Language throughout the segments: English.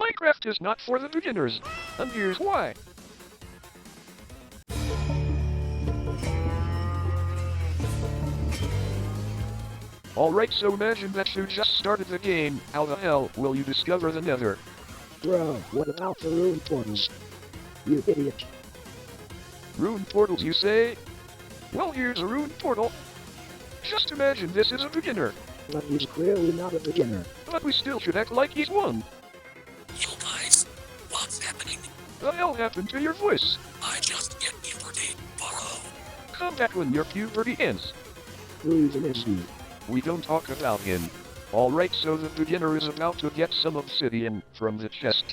Minecraft is not for the beginners, and here's why. Alright, so imagine that you just started the game. How the hell will you discover the Nether? Bro, what about the rune portals? You idiot. Rune portals, you say? Well, here's a rune portal. Just imagine this is a beginner, But he's clearly not a beginner. but we still should act like he's one. Yo guys, what's happening? The hell happened to your voice? I just get puberty, bro. Come back when your puberty ends. Who even is he? We don't talk about him. Alright, so the beginner is about to get some obsidian from the chest.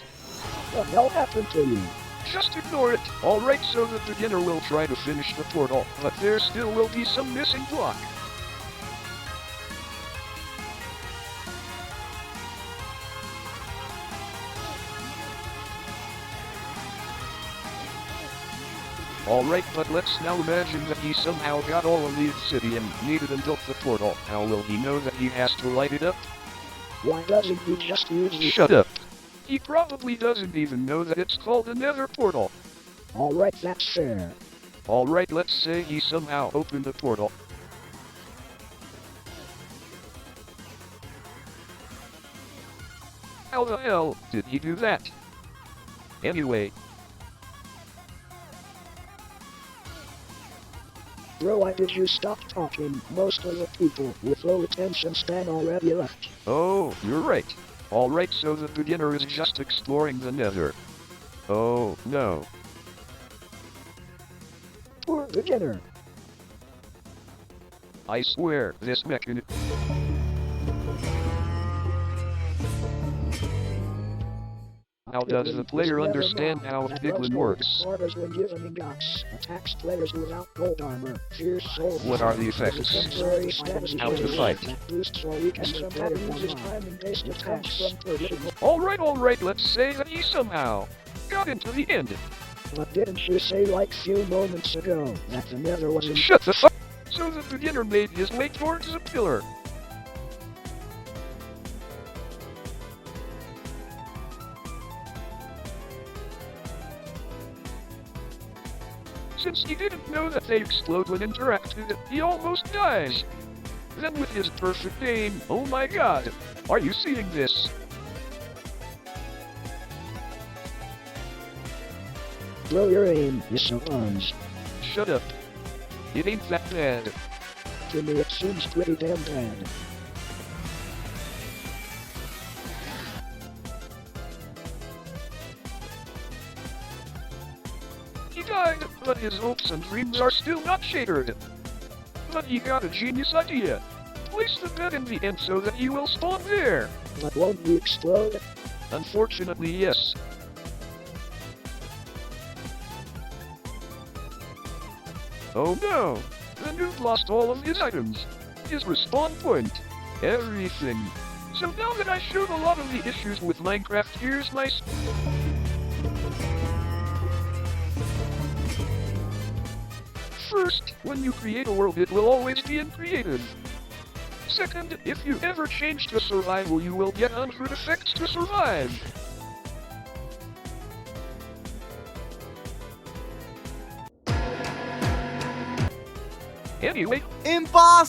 What the hell happened to you? Just ignore it. Alright, so the beginner will try to finish the portal, but there still will be some missing block. Alright, but let's now imagine that he somehow got all of the obsidian needed and built the portal. How will he know that he has to light it up? Why doesn't he just use the— Shut up. He probably doesn't even know that it's called a Nether portal. Alright, that's fair. Alright, let's say he somehow opened the portal. How the hell did he do that? Anyway, Bro, why did you stop talking? Most of the people with low attention span already left. oh, you're right. Alright, so the beginner is just exploring the Nether. Oh, no. Poor beginner. I swear, this mechanism. How does the player understand how Piglin works? Orders when given in guts. Attacks players without gold armor. Fierce soul. What are the effects? Temporary status How to fight? that boosts or weakens some uses timing-based attacks from political. Alright, let's say that he somehow got into the end. But didn't you say like few moments ago that the Nether was in— Shut the fuck. So the beginner made his way towards the pillar. Since he didn't know that they explode when interacted, he almost dies. Then with his perfect aim, oh my god, are you seeing this? Bro, your aim is so orange. Shut up. It ain't that bad. To me it seems pretty damn bad. He died, but his hopes and dreams are still not shattered. But he got a genius idea. Place the bed in the end so that he will spawn there. But won't he explode? Unfortunately, yes. Oh no! The noob lost all of his items. His respawn point. Everything. So now that I showed a lot of the issues with Minecraft, here's my First, when you create a world, it will always be in creative. Second, if you ever change to survival, you will get 100 effects to survive. Anyway, Impossible!